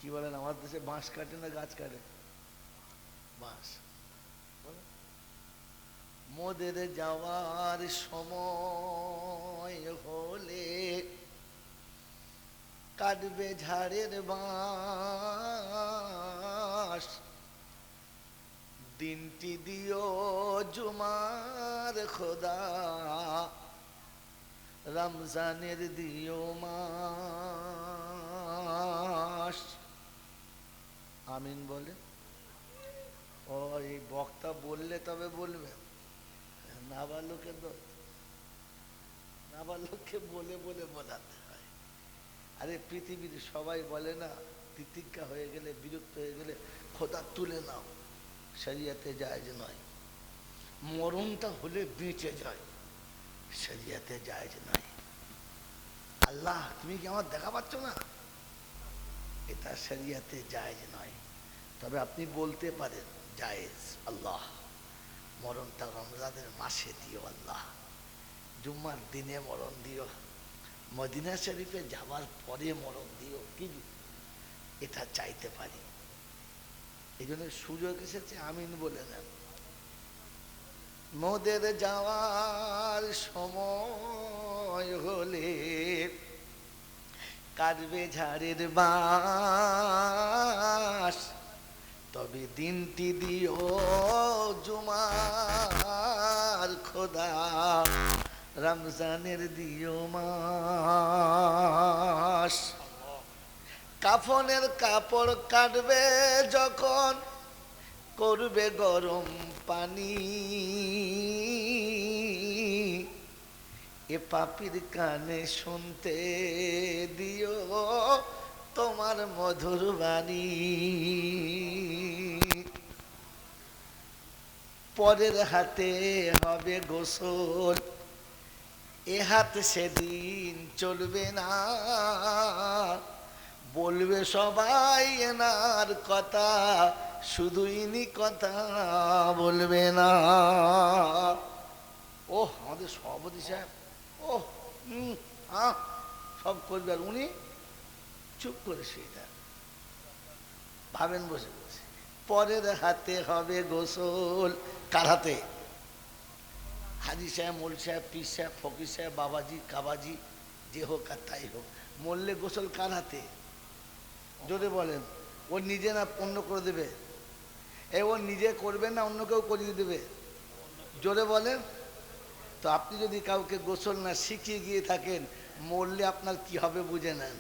কি বলেন, আমার দেশে বাঁশ কাটে না গাছ কাটে? বাঁশ। মোদের যাওয়ার সময় হলে কাটবে ঝাড়ের বাঁশ, দিনটি দিও জুমার খোদা, রমজানের দিও মাস। আমিন বলে। ও, এই বক্তা বললে তবে বলবে, না বালুকে তো না বালুকে বলে বলে বোঝাতে হয়। আরে পৃথিবীর সবাই বলে না, তিতিক্ষা হয়ে গেলে, বিরক্ত হয়ে গেলে খোদা তুলে নাও, শরিয়াতে জায়েজ নয়। মরণটা হলে বেঁচে যায়, শরিয়াতে জায়েজ নয়। আল্লাহ তুমি কি আমার দেখা পাচ্ছ না, এটা শরিয়াতে জায়েজ নয়। তবে আপনি বলতে পারেন জায়েজ, আল্লাহ মরণটা রমজানের মাসে দিও, আল্লাহ জুম্মার দিনে মরণ দিও, মদিনা শরীফে যাওয়ার পরে মরণ দিও, কি এটা চাইতে পারি। এই জন্য সুযোগ এসেছে, আমিন বলে নেন। মোদের যাওয়ার সময় হলে কাটবে ঝাড়ের বাঁশ, তবে দিনটি দিও জুমার খোদা, রমজানের দিও মাস। কাফনের কাপড় কাটবে যখন করবে গরম পানি, এ পাপির কানে শুনতে দিও তোমার মধুর বাণী। পরের হাতে হবে গোসল, এ হাত সেদিন চলবে না, বলবে সবাই এনার কথা, শুধু ইনি কথা বলবে না। ও আমাদের সভাপতি সাহেব, ও সব করবে, আর উনি চুপ করে সেইটা ভাবেন বসে বসে। পরের হাতে হবে গোসল, কার হাতে? হাজি সাহেব, মোল সাহেব, পীর সাহেব, ফকির সাহেব, বাবাজি, কাবাজি, যে হোক আর তাই হোক, মরলে গোসল কার হাতে? জোরে বলেন। ও নিজে না অন্য করে দেবে? ও নিজে করবে না অন্য কেউ করিয়ে দেবে? জোরে বলেন। তো আপনি যদি কাউকে গোসল না শিখিয়ে গিয়ে থাকেন, মরলে আপনার কি হবে বুঝে নেন।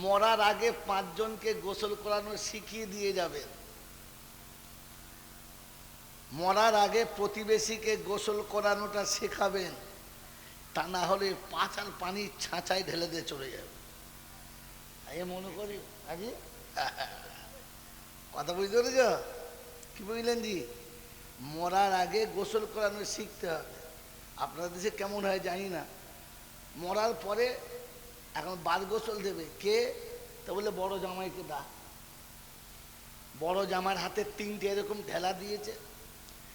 মরার আগে 5 জনকে গোসল করানো শিখিয়ে দিয়ে যাবেন। মরার আগে প্রতিবেশীকে গোসল করানোটা শেখাবেন, তা না হলে 5 আর পানি ছাঁচাই ঢেলে দিয়ে চলে যাবে। আমি মনে করি আজি কথা বুঝতে পেরেছ? কি বুঝলেন জি? মরার আগে গোসল করানো শিখতে হবে। আপনার দেশে কেমন হয় জানি না, মরার পরে এখন বার গোসল দেবে কে? তা বলে বড় জামাইকে দা। বড় জামার হাতে 3টে এরকম ঢেলা দিয়েছে,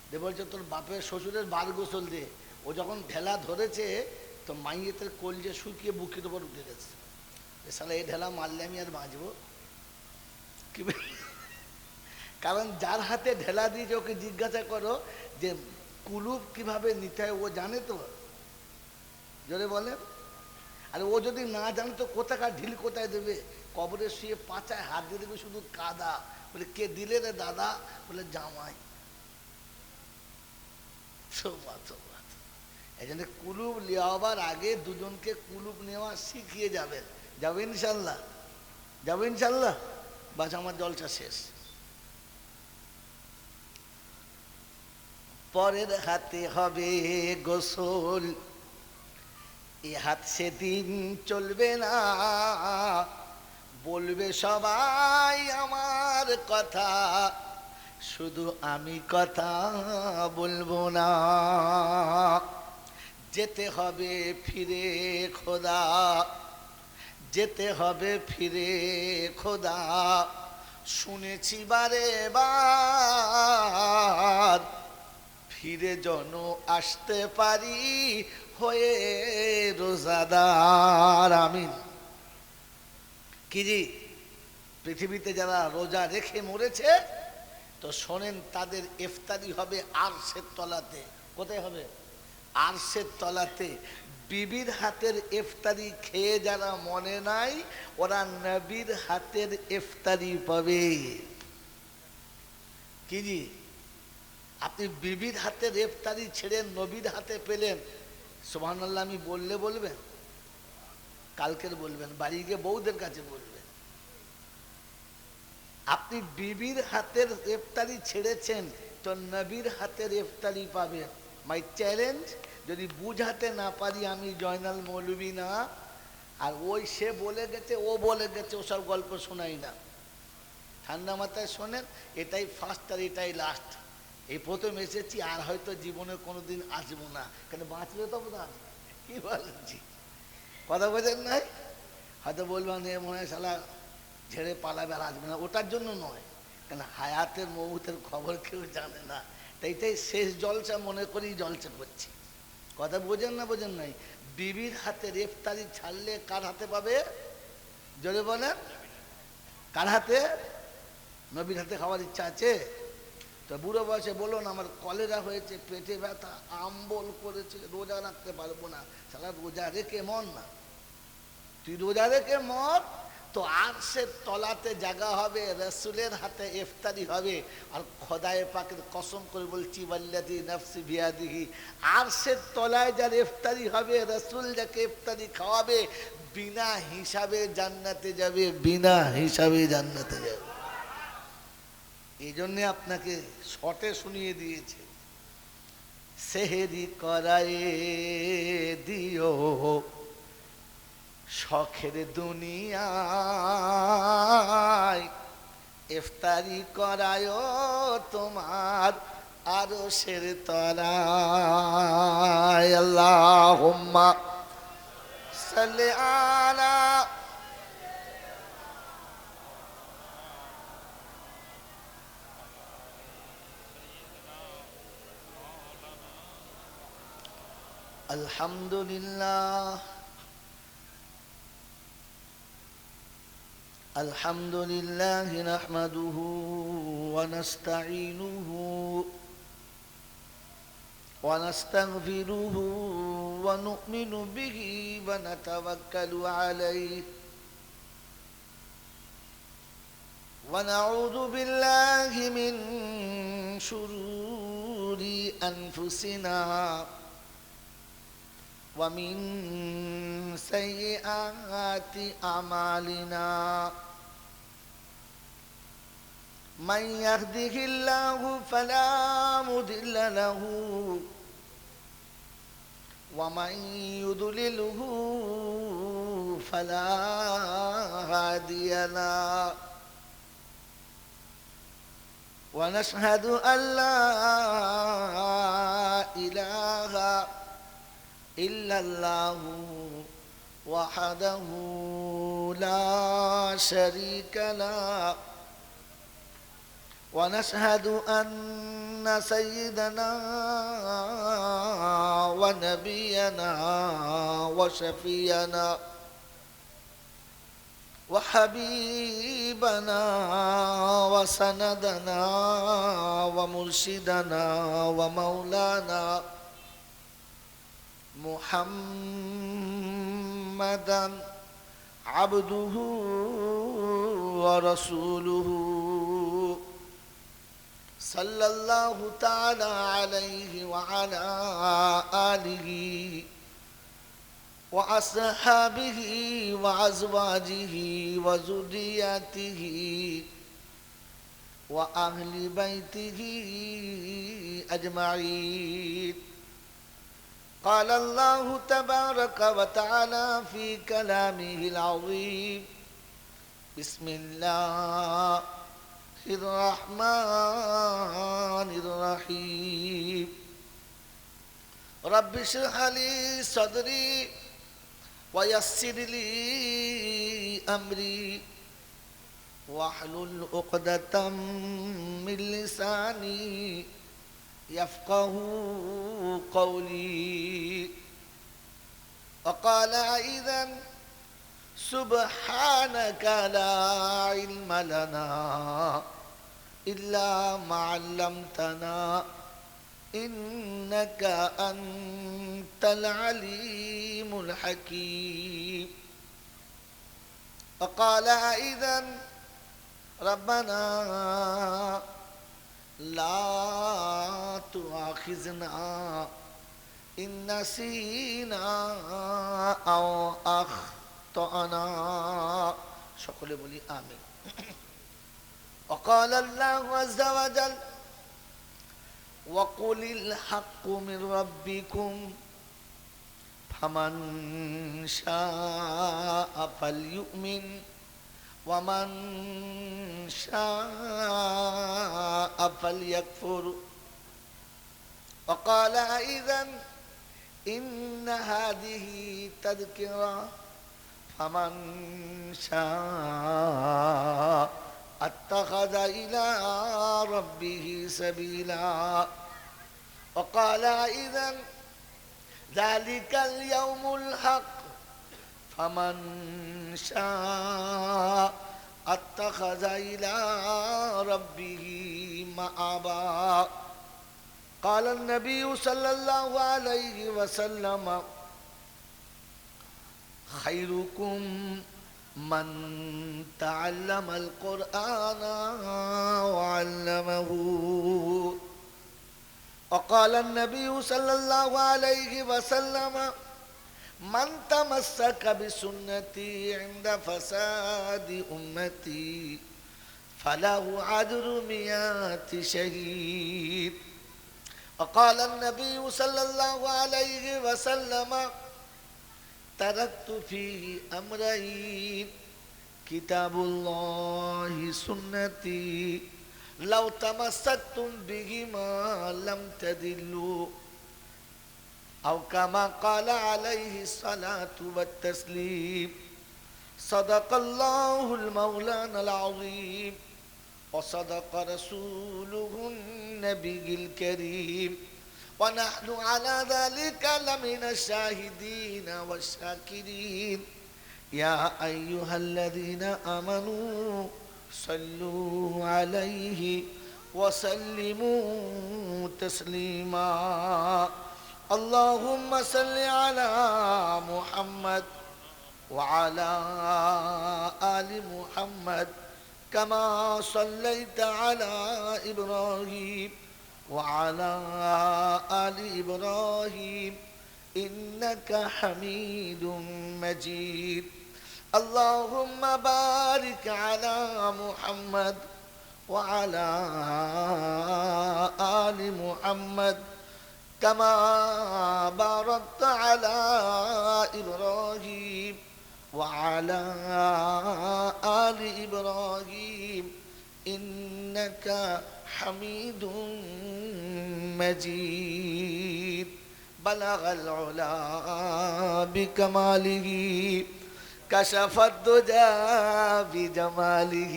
দে বলছে তোর বাপের শ্বশুরের বার গোসল দে। ও যখন ঢেলা ধরেছে তো মাইয়েতের কলজে শুকিয়ে বুকের উপর উঠে গেছে। শালা এই ঢেলা মারলে আমি আর বাঁচবো কি? কারণ যার হাতে ঢেলা দিয়েছে ওকে জিজ্ঞাসা করো যে কুলুপ কিভাবে নিতে হয়, ও জানে তো? জোরে বলেন। আর ও যদি না জানে তো কোথাকার ঢিল কোথায় দেবে? কবরে শুয়ে পাচায় হাত দিয়ে দেবে, শুধু কাদা। বলে কে দিলে রে দাদা? বলে জামাই। এই জন্য কুলুপ নেওয়ার আগে দুজনকে কুলুপ নেওয়া শিখিয়ে যাবেন। যাবো ইনশাল্লাহ? যাবো ইনশাল্লাহ? বাস আমার জলসা শেষ। পরের হাতে হবে গোসল, এ হাত সেদিন চলবে না, বলবে সবাই আমার কথা, শুধু আমি কথা বলবো না। যেতে হবে ফিরে খোদা, যেতে হবে ফিরে খোদা, শুনেছি বারে বার, ফিরে যেন আসতে পারি হয়ে রোজাদার। আমিন। কি জি, পৃথিবীতে যারা রোজা রেখে মরেছে তো শোনেন তাদের ইফতারি হবে আরশের তলাতে। কোথায় হবে? আরশের তলাতে। বিবির হাতের ইফতারি খেয়ে যারা মনে নাই ওরা নবীর হাতের ইফতারি পাবে। কি জি, আপনি বিবির হাতের ইফতারি ছেড়ে নবীর হাতে পেলেন, সুবহানাল্লাহ আমি বললে বলবেন? কালকের বলবেন, বাড়ি গিয়ে বউদের কাছে বলবেন। আপনি বিবির হাতের ইফতারি ছেড়েছেন তো নবীর হাতের ইফতারি পাবেন। মাই চ্যালেঞ্জ, যদি বুঝাতে না পারি আমি জয়নাল মৌলবী না। আর ওই সে বলে গেছে, ও বলে গেছে, ওসব গল্প শোনাই না। ঠান্ডা মাথায় শোনেন, এটাই ফার্স্ট আর এটাই লাস্ট। এই প্রথম এসেছি, আর হয়তো জীবনে কোনোদিন আসবো না, কেন বাঁচলে তো না। কি বলছি, কথা বোঝেন নাই? হয়তো বলবেন এ মনে হয় শালা ঝেড়ে পালাবে আর আসবে না, ওটার জন্য নয়, কেন হায়াতের মৌতের খবর কেউ জানে না। তাইটাই শেষ জলসা মনে করি জলসা করছি। কথা বোঝেন না বোঝেন নাই? বিবির হাতে ইফতারি ছাড়লে কার হাতে পাবে? জোরে বলেন, কার হাতে? নবীর হাতে খাওয়ার ইচ্ছা আছে? তো বুড়ো বয়সে বলুন আমার কলেরা হয়েছে, পেটে ব্যথা, আম্বল করেছে, রোজা রাখতে পারবো না। সালা রোজা রেখে মর না, তুই রোজা রেখে মর, তো আরশের তলাতে জায়গা হবে, রসুলের হাতে ইফতারি হবে। আর খোদায়ে পাকের কসম করে বলছি, ওয়াল্লাযী নাফসি বিয়াদিহি, আরশের তলায় যার ইফতারি হবে, রসুল যাকে ইফতারি খাওয়াবে, বিনা হিসাবে জান্নাতে যাবে, বিনা হিসাবে জান্নাতে যাবে। এই জন্যে আপনাকে শর্টে শুনিয়ে দিয়েছে, সেহেরি করায়ে দিও শখের দুনিয়ায়, ইফতারি করায় তোমার আরশের তলায়। আল্লাহুম্মা সাল্লি আলা আলহামদুলিল্লাহ। الحمد لله نحمده ونستعينه ونستغفره ونؤمن به ونتوكل عليه ونعوذ بالله من شرور أنفسنا ومن سيئات أعمالنا، من يهده الله فلا مضل له ومن يضلله فلا هادي له، ونشهد أن لا إله إلا الله وحده لا شريك له، ونشهد أن سيدنا ونبينا وشفينا وحبيبنا وسندنا ومرشدنا ومولانا محمدا عبده ورسوله صلى الله تعالى عليه وعلى آله وأصحابه وأزواجه وذرياته وأهل بيته أجمعين. قال الله تبارك وتعالى في كلامه العظيم: بسم الله الرحمن الرحيم. رب اشرح لي صدري ويسر لي أمري واحلل عقدة من لساني يفقه قولي. وقال أيضا: سبحانك لا علم لنا إلا ما علمتنا إنك أنت العليم الحكيم. وقال أيضا ربنا لا تؤاخذنا إن نسينا أو أخطأنا. সকলে বলি আমিন। وقال الله عز وجل وقل الحق من ربكم فمن شاء فليؤمن ومن شاء فليكفر. وقال أيضا إن هذه تذكرة فمن شاء اتخذ إلى ربه سبيلا. وقال أيضا ذلك اليوم الحق فمن شاء اتخذ إلى ربه مآبا. قال النبي صلى الله عليه وسلم خيركم من تعلم القرآن وعلمه. وقال النبي صلى الله عليه وسلم من تمسك بسنتي عند فساد أمتي فله أجر 100 شهيد. وقال النبي صلى الله عليه وسلم تركت فيه أمرين كتاب الله سنتي لو تمسكتم بهما لم تضلوا أو كما قال عليه الصلاة والتسليم. صدق الله المولانا العظيم وصدق رسوله النبي الكريم ونحن على ذلك لمن الشاهدين والشاكرين. يا أيها الذين آمنوا صلوا عليه وسلموا تسليما. اللهم صل على محمد وعلى آل محمد كما صليت على إبراهيم وعلى آل إبراهيم إنك حميد مجيد. اللهم بارك على محمد وعلى آل محمد كما باركت على إبراهيم وعلى آل إبراهيم إنك حميد مجيد. بلغ العلا بكماله كشف الدجى بجماله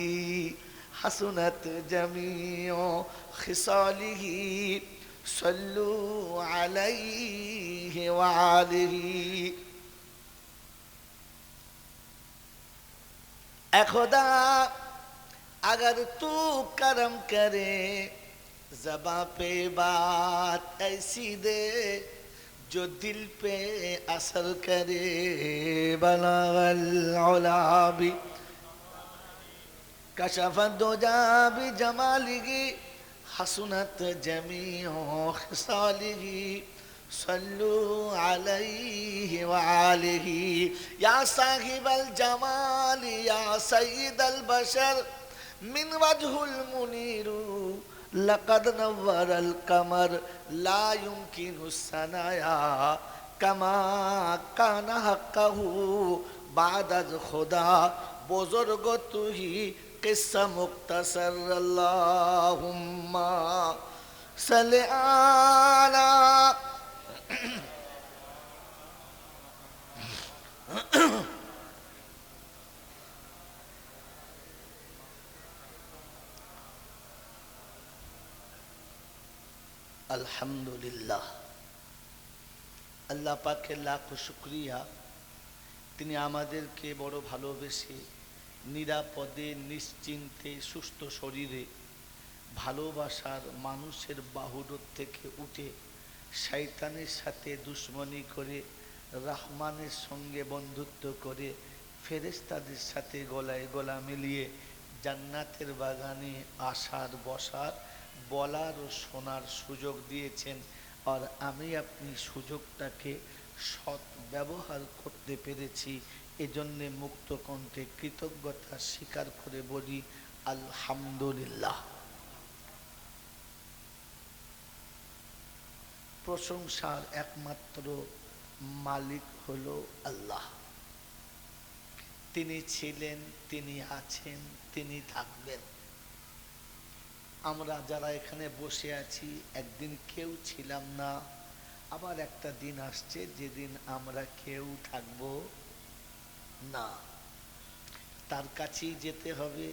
حسنت جميع خصاله صلوا عليه وآله. ऐ खुदा अगर तू करम करे ज़बां पे बात ऐसी दे जो दिल पे असर करे. बलगल उला बि कशफत दुजा बि जमालिही हसनत जमीउ खिसालिही सल्लू अलैहि व आलिही. या साहिबल जमाल या सय्यिदल बशर मिन वजहुल मुनीरु लक़द नव्वरल कमर ला युमकिनु सनाया कमा काना हक़्क़हु बादज खुदा बुजुर्ग तू ही किस्सा मुख्तसर. अल्लाहुम्मा सल्लि अला अल्हम्दुलिल्लाह। अल्लाह पाक के लाख शुक्रिया তিনি আমাদেরকে বড় ভালোবেসে নিরাপদে নিশ্চিন্তে সুস্থ শরীরে ভালোবাসার মানুষের বাহুডোর থেকে উঠে শয়তানের সাথে দুশ্মনী করে রহমানের সঙ্গে বন্ধুত্ব করে ফেরেশতাদের সাথে গলায় গলা মিলিয়ে জান্নাতের বাগানে আসার বসার বলার ও শোনার সুযোগ দিয়েছেন। আর আমি আপনি সুযোগটাকে সৎ ব্যবহার করতে পেরেছি, এজন্যে মুক্ত কণ্ঠে কৃতজ্ঞতা স্বীকার করে বলি আলহামদুলিল্লাহ। প্রশংসার একমাত্র মালিক হলো আল্লাহ। তিনি ছিলেন, তিনি আছেন, তিনি থাকবেন। আমরা যারা এখানে বসে আছি একদিন কেউ ছিলাম না, আবার একটা দিন আসছে যেদিন আমরা কেউ থাকব না। তার কাছেই যেতে হবে,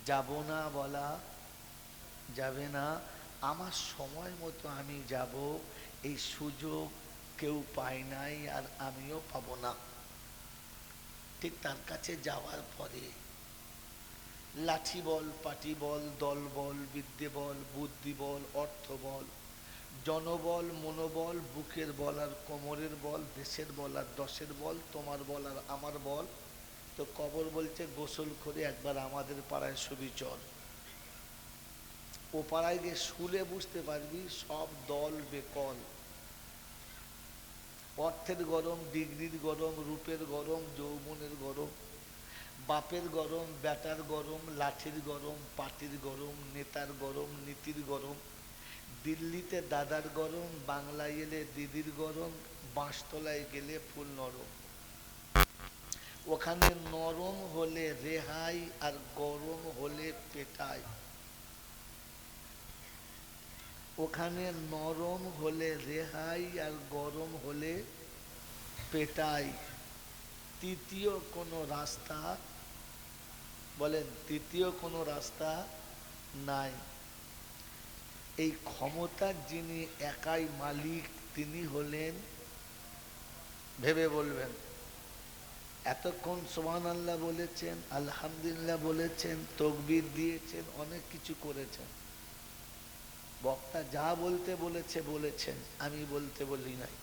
যাব না বলা যাবে না। আমার সময় মতো আমি যাব, এই সুযোগ কেউ পায় নাই আর আমিও পাবো না। ঠিক তার কাছে যাওয়ার পরে লাঠি বল, পাটি বল, দল বল, বিদ্যে বল, বুদ্ধি বল, অর্থ বল, জনবল, মনোবল, বুকের বল আর কোমরের বল, দেশের বল আর দশের বল, তোমার বল আর আমার বল। তো কবর বলছে গোসল করে একবার আমাদের পাড়ায় শুবি চল। ও পাড়ায় গিয়ে শুলে বুঝতে পারবি সব দল বেকল। অর্থের গরম, ডিগ্রির গরম, রূপের গরম, যৌবনের গরম, বাপের গরম, বেটার গরম, লাঠির গরম, পাটির গরম, নেতার গরম, নীতির গরম, দিল্লিতে দাদার গরম, বাংলায় এলে দিদির গরম, বাঁশতলায় গেলে ফুল নরম। ওখানে নরম হলে রেহাই আর গরম হলে পেটাই। ওখানে নরম হলে রেহাই আর গরম হলে পেটাই। তৃতীয় কোনো রাস্তা বলেন, তৃতীয় কোনো রাস্তা নাই। এই ক্ষমতার যিনি একাই মালিক তিনি হলেন, ভেবে বলবেন, এতক্ষণ সুবহানাল্লাহ বলেছেন, আলহামদুলিল্লাহ বলেছেন, তাকবীর দিয়েছেন, অনেক কিছু করেছেন। বক্তা যা বলতে বলেছে বলেছেন, আমি বলতে বলি নাই।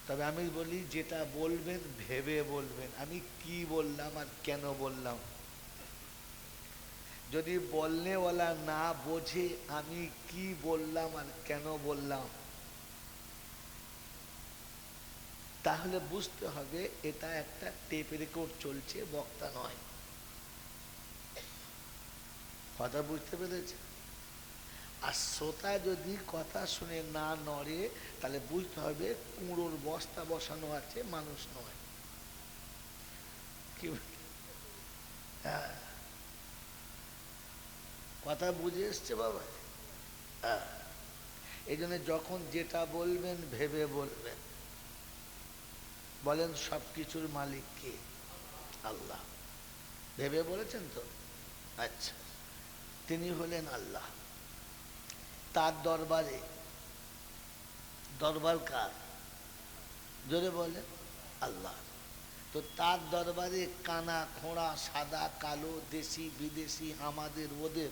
তবে আমি বলি যেটা বলবেন ভেবে বলবেন, আমি কি বললাম আর কেন বললাম। যদি বলনেওয়ালা না বোঝে আমি কি বললাম আর কেন বললাম, তাহলে বুঝতে হবে এটা একটা টেপ রেকর্ড চলছে, বক্তা নয়। কথা বুঝতে পেরেছে? আর শ্রোতা যদি কথা শুনে না নড়ে তাহলে বুঝতে হবে কুঁড়োর বস্তা বসানো আছে, মানুষ নয়। কি হ্যাঁ, কথা বুঝে এসছে বাবা? হ্যাঁ, এই জন্য যখন যেটা বলবেন ভেবে বলবেন। বলেন সব কিছুর মালিক কে? আল্লাহ। ভেবে বলেছেন তো? আচ্ছা, তিনি হলেন আল্লাহ। তার দরবারে, দরবার কার? জোরে বলেন আল্লাহ। তো তার দরবারে কানা খোঁড়া, সাদা কালো, দেশি বিদেশি, আমাদের ওদের,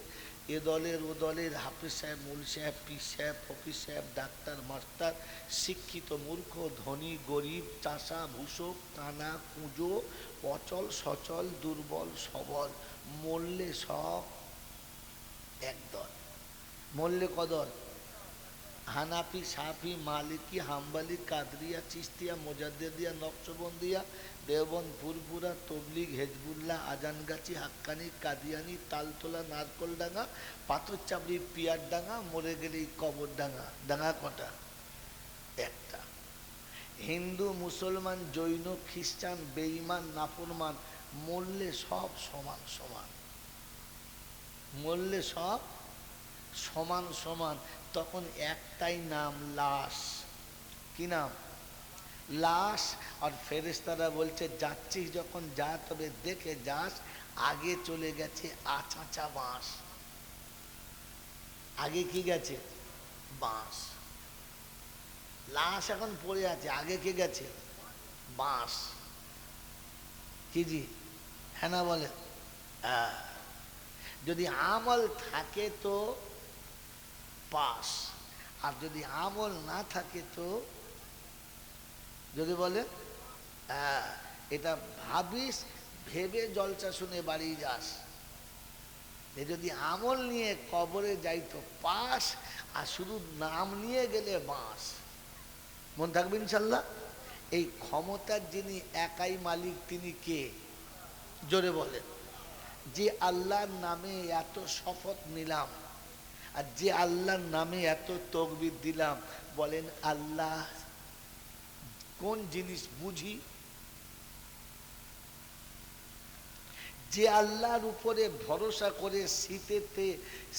এ দলের ও দলের, হাফিজ সাহেব, মৌলভী সাহেব, পীর সাহেব, ফকির সাহেব, ডাক্তার মাস্টার, শিক্ষিত মূর্খ, ধনী গরিব, চাষা ভূষক, কানা কুঁজো, অচল সচল, দুর্বল সবল, মরলে সব একদল। মরলে কদল? হানাফি, সাফি, মালিকি, হাম্বালি, কাদরিয়া, চিস্তিয়া, মোজাদ্দেদিয়া, নকশবন্দিয়া, দেওবন্দ, ফুরফুরা, তবলিগ, হেজবুল্লাহ, আজানগাছি, হাক্কানি, কাদিয়ানি, তালতলা, নারকলডাঙ্গা, পাথরচাবড়ি, পিয়ারডাঙ্গা, মরে গেলেই কবরডাঙ্গা। ডাঙ্গা কটা? একটা। হিন্দু, মুসলমান, জৈন, খ্রিস্টান, বেঈমান, নাফরমান, মরলে সব সমান সমান। মরলে সব সমান সমান। তখন একটাই নাম, লাশ। কি নাম? লাশ। আর ফেরেশতারা বলছে যাচ্ছিস যখন যা, তবে দেখে যাস আগে চলে গেছে আচাচা বাঁশ। আগে কি গেছে? বাঁশ। লাশ এখন পড়ে আছে, আগে কে গেছে? বাঁশ। কি জি? হ্যাঁ না বলে? হ্যাঁ। যদি আমল থাকে তো পাস, আর যদি আমল না থাকে তো, যদি বলে হ্যাঁ, এটা ভাবিস, ভেবে জলসা শুনে বাড়ি যাস। এ যদি আমল নিয়ে কবরে যাই তো পাস, আর শুধু নাম নিয়ে গেলে বাঁশ। মন থাকবে ইনশাল্লাহ। এই ক্ষমতার যিনি একাই মালিক তিনি কে? জোরে বলেন। যে আল্লাহর নামে এত শপথ নিলাম, আর যে আল্লাহর নামে এত তকবির দিলাম, বলেন আল্লাহ কোন জিনিস বুঝি? যে আল্লাহর উপরে ভরসা করে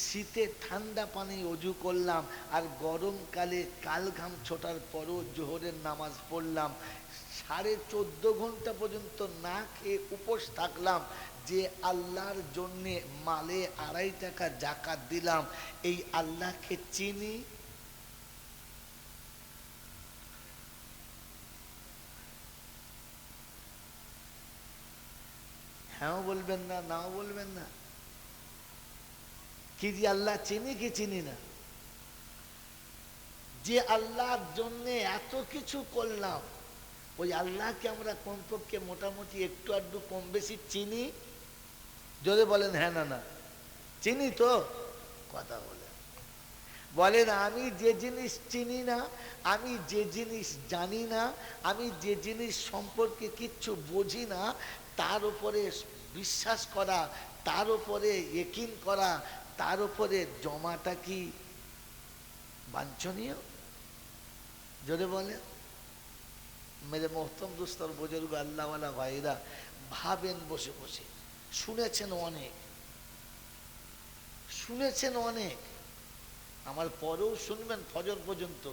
শীতে ঠান্ডা পানি অজু করলাম, আর গরমকালে কাল ঘাম ছোটার পরও জোহরের নামাজ পড়লাম, 14.5 ঘন্টা পর্যন্ত না খেয়ে উপোস থাকলাম, যে আল্লাহর জন্যে মালে 2.5 টাকা জাকাত দিলাম, এই আল্লাহকে চিনি? হ্যাঁ বলবেন না, নাও বলবেন না। কি যে আল্লাহ চিনি কি চিনি না? যে আল্লাহর জন্য এত কিছু করলাম, ওই আল্লাহকে আমরা কমপক্ষে মোটামুটি একটু আধটু কম বেশি চিনি? যদি বলেন হ্যাঁ না না, চিনি তো? কথা বলে বলেন, আমি যে জিনিস চিনি না, আমি যে জিনিস জানি না, আমি যে জিনিস সম্পর্কে কিচ্ছু বুঝি না, তার উপরে বিশ্বাস করা, তার উপরে ইকিন করা, তার উপরে জমাটা কি বাঞ্ছনীয়? যদি বলে মেরে মোহতম দুস্তর বুজুর্গ আল্লাহওয়ালা ভাইরা, ভাবেন বসে বসে, শুনেছেন অনেক, শুনেছেন অনেক, আমার পরেও শুনবেন ফজর পর্যন্ত।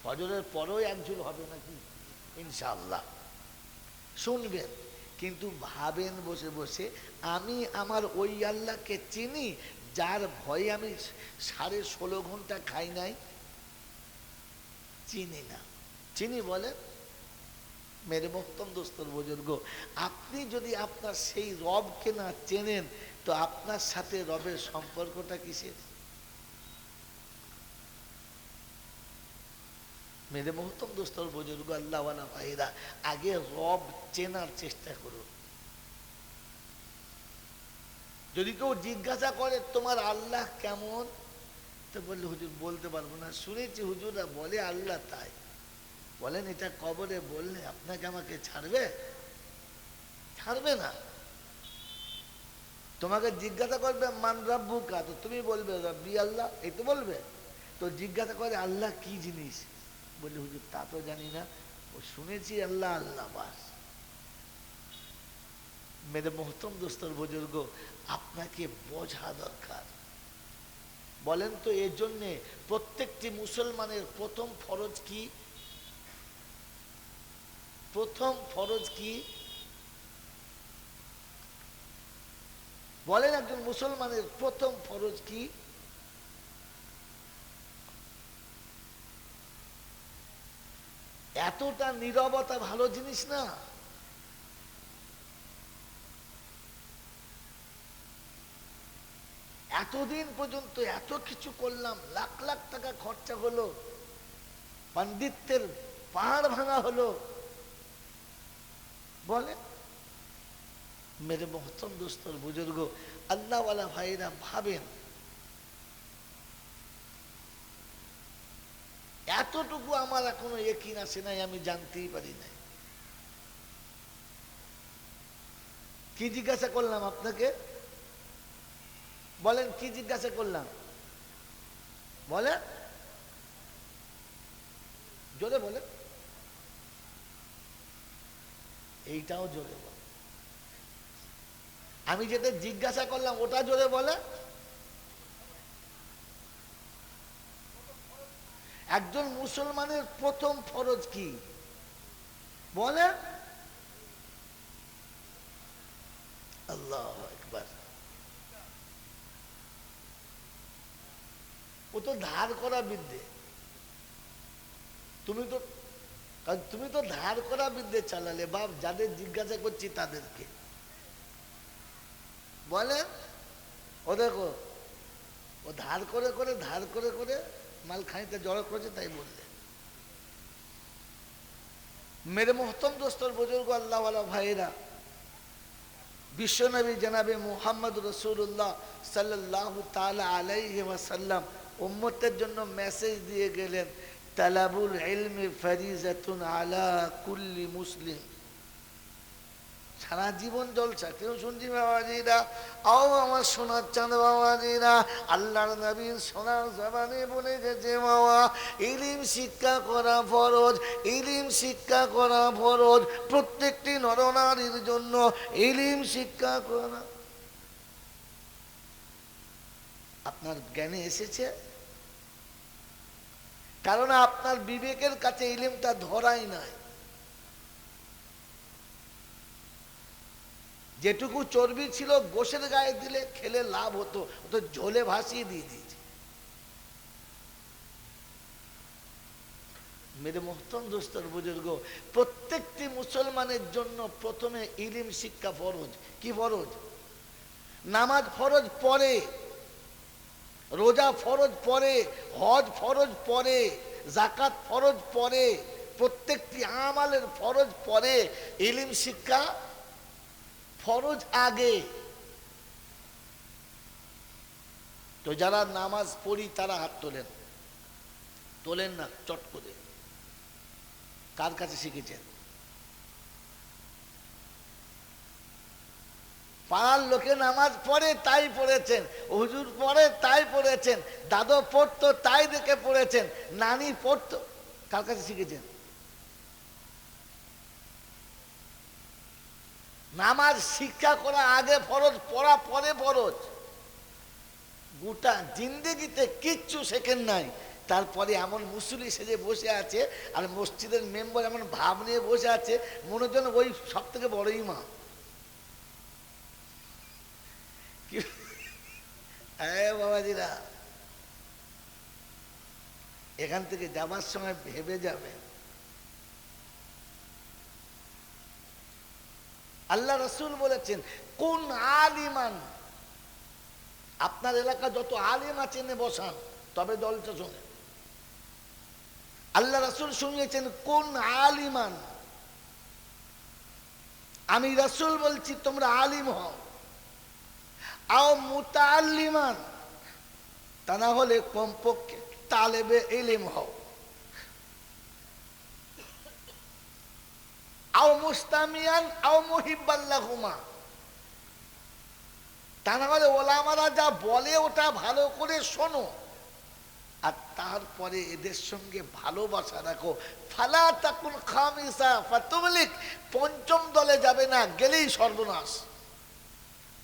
ফজরের পরেও একঝুল হবে নাকি? ইনশাআল্লাহ শুনবেন। কিন্তু ভাবেন বসে বসে, আমি আমার ওই আল্লাহকে চিনি যার ভয়ে আমি 16.5 ঘন্টা খাই নাই? চিনি না। চিনি বলেন? মেরে মোহতম দোস্তর বুজুর্গ, আপনি যদি আপনার সেই রবকে না চেনেন, তো আপনার সাথে রবের সম্পর্কটা কিসের? মেরে মোহতম দোস্তর বুজুর্গ আল্লাহওয়ালা ভাইরা, আগে রব চেনার চেষ্টা করুন। যদি কেউ জিজ্ঞাসা করে তোমার আল্লাহ কেমন, তো বললে হুজুর বলতে পারবো না, শুনেছি হুজুররা বলে আল্লাহ তাই। বলেন এটা কবরে বললে আপনাকে আমাকে ছাড়বে? ছাড়বে না। তোমাকে জিজ্ঞাসা করবে মান রাব্বুকা, তো তুমি বলবে রব্বি আল্লাহ, এই তো বলবে। তো জিজ্ঞাসা করে আল্লাহ কি জিনিস, বললে হুজুর তা তো জানি না, ও শুনেছি আল্লাহ আল্লাহ বাস। মেরে মোহতম দোস্তর বুজুর্গ, আপনাকে বোঝা দরকার। বলেন তো এর জন্যে প্রত্যেকটি মুসলমানের প্রথম ফরজ কি? প্রথম ফরজ কি? বলেন একজন মুসলমানের প্রথম ফরজ কি? এতটা নীরবতা ভালো জিনিস না। এতদিন পর্যন্ত এত কিছু করলাম, লাখ লাখ টাকা খরচা হলো, পণ্ডিতের পাহাড় ভাঙা হলো, বলে মেরে মোহতম দোস্তর বুজুর্গ আল্লাহওয়ালা ভাইরা, ভাবেন এতটুকু আমার এখনো ইকিন আসে নাই, আমি জানতেই পারি নাই। কি জিজ্ঞাসা করলাম আপনাকে? বলেন কি জিজ্ঞাসা করলাম? বলে জোরে বলে, এইটাও জোরে বলে। আমি যেটা জিজ্ঞাসা করলাম ওটা জোরে বলে। একজন মুসলমানের প্রথম ফরজ কি বলে? আল্লাহু আকবার। ও তো ধার করা বিদ্যে, তুমি তো কারণ তুমি তো ধার করা বিদ্যে চালালে বাপ, যাদের জিজ্ঞাসা করছি তাদেরকে বলে, ও দেখো ও ধার করে করে মাল খানিতে জড়ো করেছে, তাই বললে। মেরে মোহতম দোস্তর বুজুর্গ আল্লাহওয়ালা ভাইরা, বিশ্বনবী জনাবে মুহাম্মদ রাসূলুল্লাহ সাল্লাল্লাহু তাআলা আলাইহি ওয়াসাল্লাম উম্মতের জন্য মেসেজ দিয়ে গেলেন, তালাবুল ইলমি ফারিজাতুন আলা কুল্লি মুসলিম। সারা জীবন জলসা, কেউ শুনছি বাবাজিরা, আও আমার সোনার চাঁদ বাবাজিরা, আল্লাহর নবীর সোনার জবানে বলে গেছে বাবা, ইলম শিক্ষা করা ফরজ, ইলম শিক্ষা করা ফরজ, প্রত্যেকটি নরনারীর জন্য ইলম শিক্ষা করা। আপনার জ্ঞানে এসেছে? কারণ আপনার বিবেকের কাছে ইলমটা ধরাই নাই। যেটুকু চর্বি ছিল গোশের গায়ে দিলে খেলে লাভ হতো, তো ঝোলে ভাসিয়ে দিয়ে দিয়েছে। মেরে মোহতরম দোস্তর বুজুর্গ, প্রত্যেকটি মুসলমানের জন্য প্রথমে ইলম শিক্ষা ফরজ। কি ফরজ? নামাজ ফরজ পরে, রোজা ফরজ পরে, হজ ফরজ পরে, যাকাত ফরজ পরে, প্রত্যেকটি আমালের ফরজ পরে, ইলম শিক্ষা ফরজ আগে। তো যারা নামাজ পড়ি তারা হাত তোলেন, তোলেন না চট করে। কার কাছে শিখেছেন? পাড়ার লোকে নামাজ পড়ে তাই পড়েছেন, হুজুর পড়ে তাই পড়েছেন, দাদু পড়তো তাই দেখে পড়েছেন, নানি পড়তো, কার কাছে শিখেছেন? নামাজ শিক্ষা করা আগে ফরজ, পড়া পরে ফরজ। গোটা জিন্দেগিতে কিচ্ছু শেখেন নাই, তারপরে এমন মুসল্লি সেজে বসে আছে আর মসজিদের মেম্বার এমন ভাব নিয়ে বসে আছে, মনে হচ্ছে ওই সব থেকে বড় ইমাম। হ্যাঁ বাবাজিরা, এখান থেকে যাবার সময় ভেবে যাবেন, আল্লাহ রাসূল বলেছেন কোন আলিমান, আপনার এলাকা যত আলিম আছে এনে বসান, তবে দলটা শোনে। আল্লাহ রাসূল শুনিয়েছেন কোন আলিমান, আমি রাসূল বলছি তোমরা আলিম হও, আও মুতাআল্লিমান, তা না হলে কমপক্ষে তালেবে ইলম হও, আও মুস্তামিয়ান আও মুহিব্বান লাহুমা, তা না হলে ওলামারা যা বলে ওটা ভালো করে শোনো, আর তারপরে এদের সঙ্গে ভালোবাসা রাখো। ফালা তাকুন খামিসা ফাতুমলিক, পঞ্চম দলে যাবে না, গেলেই সর্বনাশ।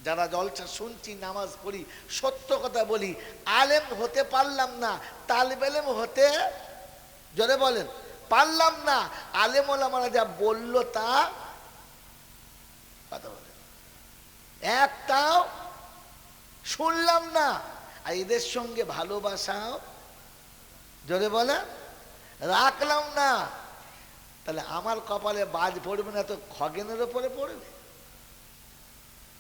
যারা জলসা শুনছি, নামাজ পড়ি, সত্য কথা বলি, আলেম হতে পারলাম না, তালিব ইলম হতে, জোরে বলেন, পারলাম না, আলেম ওলামারা যা বললো তা কথা বলে একটাও শুনলাম না, আর এদের সঙ্গে ভালোবাসাও, জোরে বলে, রাখলাম না, তাহলে আমার কপালে বাজ পড়বে না তো খগেনের উপরে পড়বে।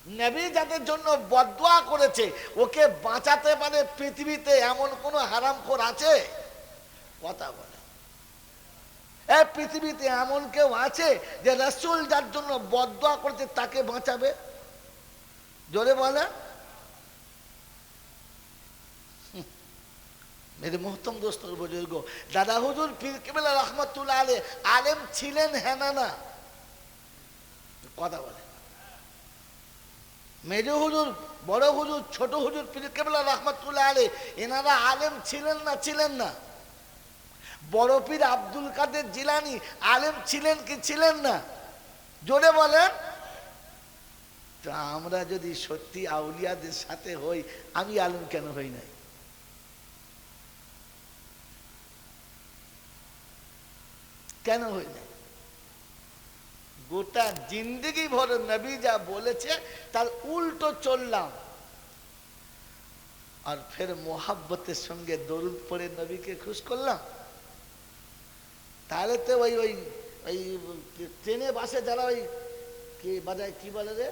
নবী যাদের জন্য বদদুয়া করেছে, ওকে বাঁচাতে পারে পৃথিবীতে এমন কোন হারামখোর আছে? কথা বলে, এই পৃথিবীতে এমন কেউ আছে যে রাসূল যার জন্য বদদুয়া করেছে তাকে বাঁচাবে? জোরে বলে। মেরে মোহতম দোস্তর বুজুর্গ, দাদা হুজুর পীর কেবলা রহমাতুল্লাহ আলাইহি আলেম ছিলেন, হ্যাঁ না না? কথা বলে। মেজো হুজুর, বড় হুজুর, ছোট হুজুর পীর কেবলা রহমাতুল্লাহ আলাইহি এনারা আলেম ছিলেন না ছিলেন না? বড় পীর আব্দুল কাদের জিলানী আলেম ছিলেন কি ছিলেন না? জোরে বলেন। তো আমরা যদি সত্যি আউলিয়াদের সাথে হই, আমি আলেম কেন হই নাই? কেন হই নাই? গোটা জিন্দগি ভর নবী যা বলেছে তার উল্টো চললাম, আর ফের মোহাব্বতের সঙ্গে দরুদ পড়ে নবীকে খুশ করলাম। তাহলে তো ওই ওই ওই ট্রেনে বাসে যারা ওই কি বাজায় কি বলে রে